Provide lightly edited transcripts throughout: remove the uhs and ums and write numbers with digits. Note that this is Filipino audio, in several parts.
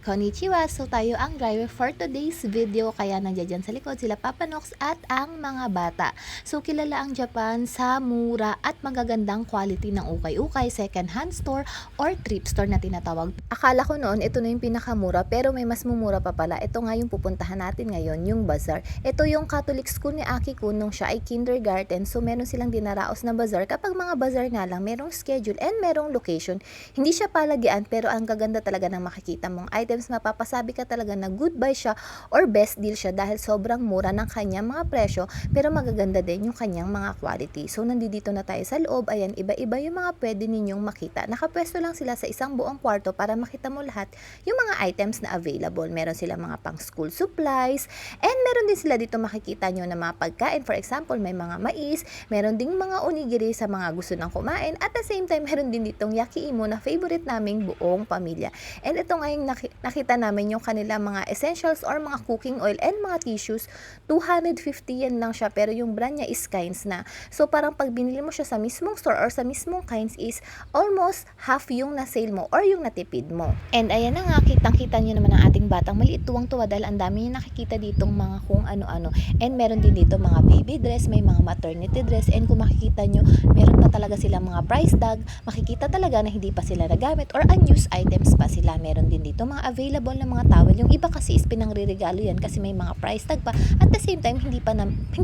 Konnichiwa! So tayo ang driver for today's video, kaya nandiyan sa likod sila Papa Nox at ang mga bata. So kilala ang Japan sa mura at magagandang quality ng ukay-ukay, second hand store or thrift store na tinatawag. Akala ko noon ito na yung pinakamura, pero may mas mumura pa pala. Ito nga yung pupuntahan natin ngayon, yung bazaar. Ito yung Catholic school ni Aki-kun nung siya ay kindergarten. So meron silang dinaraos na bazaar. Kapag mga bazaar nga lang, merong schedule and merong location. Hindi siya palagian, pero ang gaganda talaga ng makikita mong items, mapapasabi ka talaga na good buy siya or best deal siya dahil sobrang mura ng kanyang mga presyo, pero magaganda din yung kanyang mga quality. So nandito na tayo sa loob. Ayan, iba-iba yung mga pwede ninyong makita. Nakapwesto lang sila sa isang buong kwarto para makita mo lahat yung mga items na available. Meron sila mga pang school supplies, and meron din sila dito makikita nyo na mga pagkain. For example, may mga mais, meron ding mga onigiri sa mga gusto ng kumain, at the same time meron din ditong yakiimo na favorite naming buong pamilya. And ito nga yung nakita namin yung kanila mga essentials or mga cooking oil and mga tissues. 250 yen lang siya, pero yung brand niya is Kinds na. So parang pag binili mo siya sa mismong store or sa mismong Kinds is almost half yung na-sale mo or yung natipid mo. And ayan na nga, kitang-kita nyo naman ang ating batang maliit, tuwang-tuwa dahil ang dami niya nakikita ditong mga kung ano-ano. And meron din dito mga baby dress, may mga maternity dress, and kung makikita nyo, meron pa talaga silang mga price tag. Makikita talaga na hindi pa sila nagamit or unused items pa sila. Meron din dito mga available na mga towel. Yung iba kasi is pinangre-regalo yan kasi may mga price tag pa. At the same time, hindi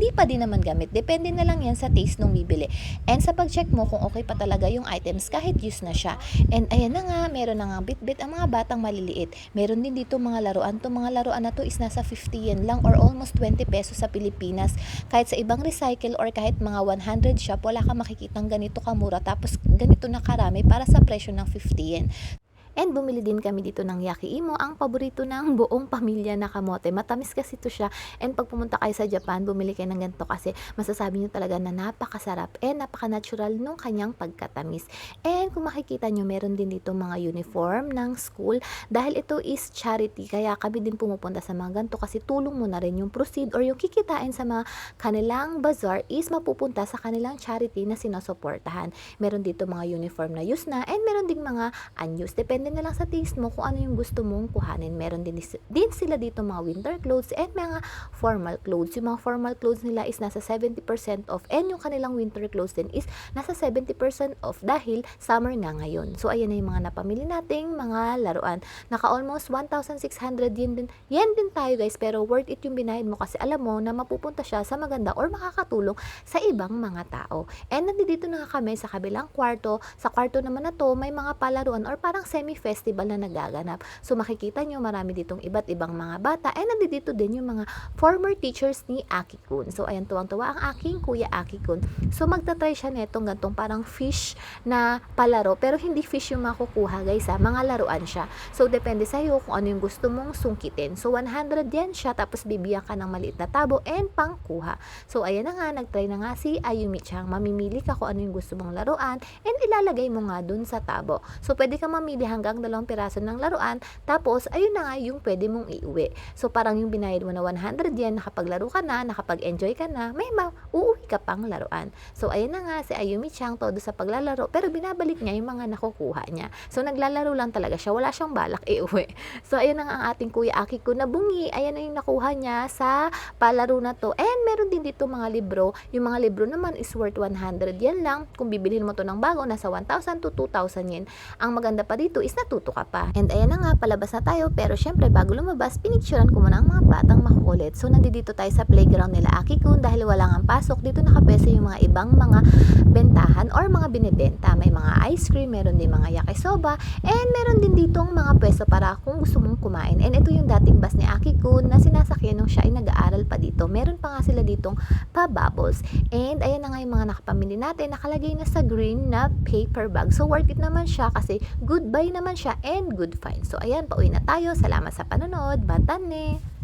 pa din naman gamit. Depende na lang yan sa taste nung bibili. And sa pag-check mo kung okay pa talaga yung items kahit use na siya. And ayan na nga, meron na nga bit-bit ang mga batang maliliit. Meron din dito mga laruan. Itong mga laruan na to is nasa 50 yen lang or almost 20 pesos sa Pilipinas. Kahit sa ibang recycle or kahit mga 100 shop, wala kang makikitang ganito kamura tapos ganito na karami para sa presyo ng 50 yen. And bumili din kami dito ng yakiimo, ang paborito ng buong pamilya na kamote. Matamis kasi ito siya. And pag pumunta kayo sa Japan, bumili kayo ng ganito kasi masasabi nyo talaga na napakasarap and napaka-natural nung kanyang pagkatamis. And kung makikita nyo, meron din dito mga uniform ng school. Dahil ito is charity, kaya kami din pumupunta sa mga ganito kasi tulong mo na rin yung proceed or yung kikitain sa mga kanilang bazaar is mapupunta sa kanilang charity na sinusuportahan. Meron dito mga uniform na use na, and meron ding mga unused. Depende na lang sa taste mo kung ano yung gusto mong kuhanin. Meron din sila dito mga winter clothes and mga formal clothes. Yung mga formal clothes nila is nasa 70% off, and yung kanilang winter clothes din is nasa 70% off dahil summer nga ngayon. So ayan na yung mga napamili nating mga laruan. Naka almost 1,600 yen din tayo guys, pero worth it yung binayad mo kasi alam mo na mapupunta siya sa maganda or makakatulong sa ibang mga tao. And nandito na nga kami sa kabilang kwarto. Sa kwarto naman na to, may mga palaruan or parang semi-festival na nagaganap. So makikita nyo marami ditong iba't ibang mga bata, and nandito din yung mga former teachers ni Aki-kun. So ayan, tuwang-tuwa ang aking kuya Aki-kun. So magta-try siya netong gantong parang fish na palaro, pero hindi fish yung makukuha guys ha, mga laruan siya. So depende sa iyo kung ano yung gusto mong sungkitin. So 100 yen siya, tapos bibigyan ka ng maliit na tabo and pangkuha. So ayan na nga, nagtry na nga si Ayumi-chan. Mamimili ka kung ano yung gusto mong laruan and ilalagay mo nga dun sa tabo. So pwede ka mamili hanggang 2 piraso ng laruan, tapos ayun na nga yung pwede mong iuwi. So parang yung binayad mo na 100 yen, nakapaglaro ka na, nakapag-enjoy ka na, may uuwi ka pang laruan. So ayun na nga, si Ayumi-chan todo sa paglalaro, pero binabalik niya yung mga nakukuha niya. So naglalaro lang talaga siya, wala siyang balak iuwi. So ayun na nga ang ating kuya Aki-kun na bungi. Ayan na yung nakuha niya sa palaro na to. And meron din dito mga libro. Yung mga libro naman is worth 100 yen lang. Kung bibilhin mo to ng bago, nasa 1,000 to 2,000 yen. Ang maganda pa dito is natuto ka pa. And ayan na nga, palabas na tayo, pero syempre bago lumabas, pinicturean ko muna ang mga batang makukulit. So nandito tayo sa playground nila Aki-kun dahil wala nga pasok. Dito nakapwesto yung mga ibang mga bentahan or mga binibenta. May mga ice cream, meron din mga yakisoba, and meron din ditong mga pwesto para kung gusto mong kumain. And ito yung dating bus ni Aki-kun na sinasakyan nung siya ay nag-aaral pa dito. Meron pa nga sila ditong pa-bubbles. And ayan na nga yung mga nakapamili natin, nakalagay na sa green na paper bag. So worth it naman siya kasi good buy naman siya and good find. So ayan, pauwi na tayo. Salamat sa panonood. Batan ne!